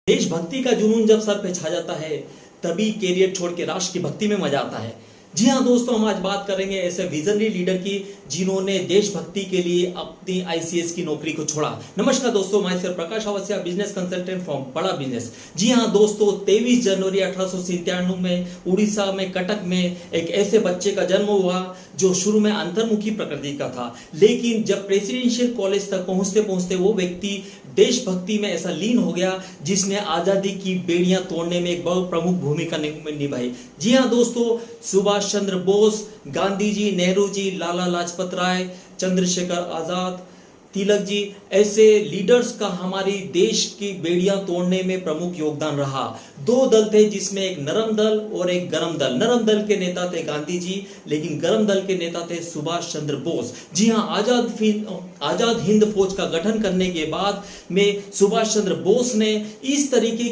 देशभक्ति का जुनून जब सर पे छा जाता है तभी कैरियर छोड़ के राष्ट्र की भक्ति में मजा आता है। जी हाँ दोस्तों, हम आज बात करेंगे ऐसे विजनरी लीडर की जिन्होंने देशभक्ति के लिए अपनी आईसीएस की नौकरी को छोड़ा। नमस्कार दोस्तों, मैं sir Prakash Awasthiya, business consultant from Bada Business. जी हाँ दोस्तों, 23 जनवरी 1897 में उड़ीसा में कटक में एक ऐसे बच्चे का जन्म हुआ जो शुरू में अंतर्मुखी प्रकृति का था, लेकिन जब प्रेसिडेंशियल कॉलेज तक पहुंचते पहुंचते वो व्यक्ति देशभक्ति में ऐसा लीन हो गया जिसने आजादी की बेड़ियां तोड़ने में एक बहुत प्रमुख भूमिका निभाई। जी हाँ दोस्तों, सुभाष चंद्र बोस, गांधी जी, नेहरू जी, लाला लाजपत राय, चंद्रशेखर आजाद, तिलक जी, ऐसे लीडर्स का हमारी देश की बेड़ियां तोड़ने में प्रमुख योगदान रहा। दो दल थे जिसमें एक नरम दल और एक गरम दल। नरम दल के नेता थे गांधी जी, लेकिन गरम दल के नेता थे सुभाष चंद्र बोस। जी हाँ, आजाद हिंद फौज का गठन करने के बाद में सुभाष चंद्र बोस ने इस तरीके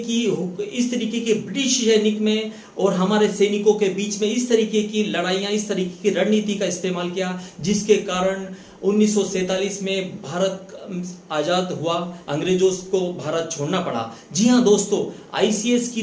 की ब्रिटिश सैनिक में और हमारे सैनिकों के बीच में इस तरीके की लड़ाइयां, इस तरीके की रणनीति का इस्तेमाल किया, जिसके कारण 1947 में भारत आजाद हुआ, अंग्रेजों को भारत छोड़ना पड़ा। जी हाँ दोस्तों, आईसीएस की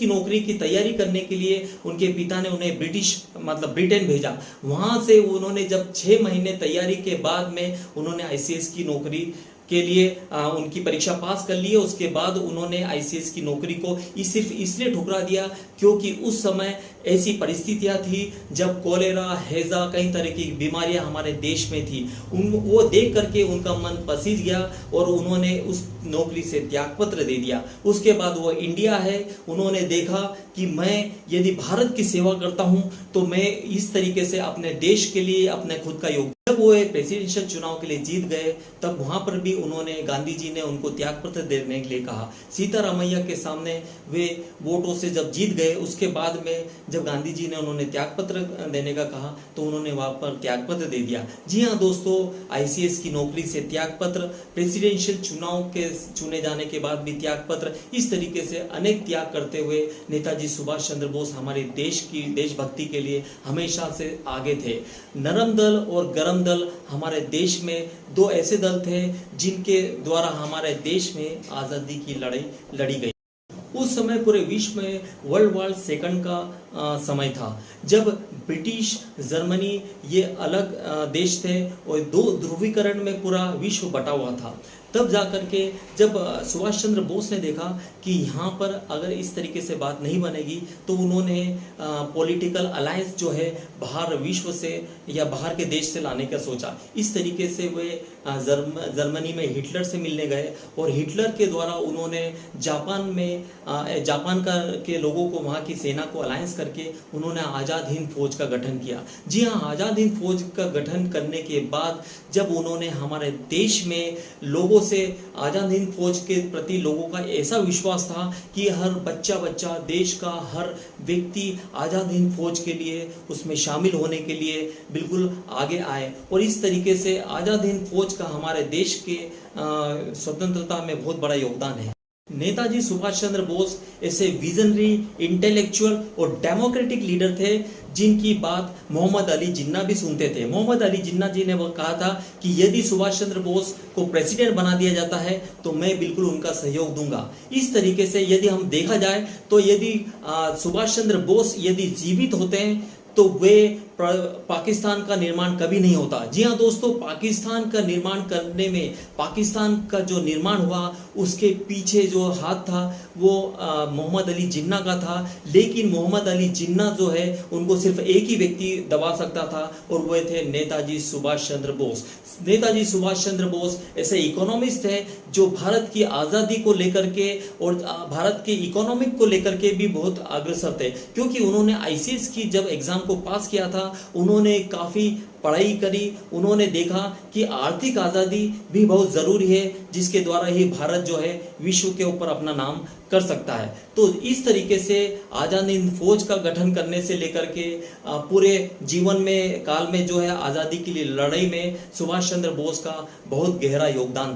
नौकरी की तैयारी करने के लिए उनके पिता ने उन्हें ब्रिटेन भेजा। वहां से उन्होंने जब 6 महीने तैयारी के बाद में उन्होंने आईसीएस की नौकरी के लिए उनकी परीक्षा पास कर ली है। उसके बाद उन्होंने आईसीएस की नौकरी को सिर्फ इसलिए ठुकरा दिया क्योंकि उस समय ऐसी परिस्थितियां थी जब कोलेरा, हैजा, कई तरह की बीमारियां हमारे देश में थी। वो देख करके उनका मन पसीज गया और उन्होंने उस नौकरी से त्यागपत्र दे दिया। उसके बाद वो इंडिया है, उन्होंने देखा कि मैं यदि भारत की सेवा करता हूं तो मैं इस तरीके से अपने देश के लिए अपने खुद का योगदान। जब वो प्रेसिडेंशियल चुनाव के लिए जीत गए तब वहां पर भी गांधी जी ने उनको त्यागपत्र देने के लिए कहा। सीतारामैया के सामने वे वोटों से जब जीत गए, उसके बाद में जब गांधी जी ने उन्होंने त्यागपत्र देने का कहा तो उन्होंने वहां पर त्यागपत्र दे दिया। जी हाँ दोस्तों, आईसीएस की नौकरी से त्यागपत्र, प्रेसिडेंशियल चुनाव के चुने जाने के बाद भी त्यागपत्र, इस तरीके से अनेक त्याग करते हुए नेताजी सुभाष चंद्र बोस हमारे देश की देशभक्ति के लिए हमेशा से आगे थे। नरम दल और गरम दल हमारे देश में दो ऐसे दल थे जिनके द्वारा हमारे देश में आजादी की लड़ाई लड़ी गई। उस समय पूरे विश्व में वर्ल्ड वॉर सेकंड का समय था, जब ब्रिटिश, जर्मनी ये अलग देश थे और दो ध्रुवीकरण में पूरा विश्व बटा हुआ था। तब जाकर के जब सुभाष चंद्र बोस ने देखा कि यहाँ पर अगर इस तरीके से बात नहीं बनेगी तो उन्होंने पॉलिटिकल अलायंस जो है बाहर विश्व से या बाहर के देश से लाने का सोचा। इस तरीके से वे जर्मनी में हिटलर से मिलने गए और हिटलर के द्वारा उन्होंने जापान के लोगों को, वहाँ की सेना को अलायंस करके उन्होंने आज़ाद हिंद फौज का गठन किया। जी हाँ, आज़ाद हिंद फौज का गठन करने के बाद जब उन्होंने हमारे देश में लोगों से आजाद हिंद फौज के प्रति लोगों का ऐसा विश्वास था कि हर बच्चा देश का हर व्यक्ति आजाद हिंद फौज के लिए, उसमें शामिल होने के लिए बिल्कुल आगे आए, और इस तरीके से आजाद हिंद फौज का हमारे देश के स्वतंत्रता में बहुत बड़ा योगदान है। नेताजी सुभाष चंद्र बोस ऐसे विजनरी, इंटेलेक्चुअल और डेमोक्रेटिक लीडर थे जिनकी बात मोहम्मद अली जिन्ना भी सुनते थे। मोहम्मद अली जिन्ना जी ने वो कहा था कि यदि सुभाष चंद्र बोस को प्रेसिडेंट बना दिया जाता है तो मैं बिल्कुल उनका सहयोग दूंगा। इस तरीके से यदि हम देखा जाए तो यदि सुभाष चंद्र बोस यदि जीवित होते हैं तो वे पाकिस्तान का निर्माण कभी नहीं होता। जी हाँ दोस्तों, पाकिस्तान का निर्माण करने में, पाकिस्तान का जो निर्माण हुआ उसके पीछे जो हाथ था वो मोहम्मद अली जिन्ना का था, लेकिन मोहम्मद अली जिन्ना जो है उनको सिर्फ एक ही व्यक्ति दबा सकता था और वह थे नेताजी सुभाष चंद्र बोस। नेताजी सुभाष चंद्र बोस ऐसे इकोनॉमिस्ट थे जो भारत की आज़ादी को लेकर के और भारत के इकोनॉमिक को लेकर के भी बहुत अग्रसर थे, क्योंकि उन्होंने आईसीएस की जब एग्जाम को पास किया था उन्होंने काफ़ी पढ़ाई करी। उन्होंने देखा कि आर्थिक आज़ादी भी बहुत ज़रूरी है, जिसके द्वारा ही भारत जो है विश्व के ऊपर अपना नाम कर सकता है। तो इस तरीके से आज़ाद हिंद फौज का गठन करने से लेकर के पूरे जीवन में काल में जो है आज़ादी के लिए लड़ाई में सुभाष चंद्र बोस का बहुत गहरा योगदान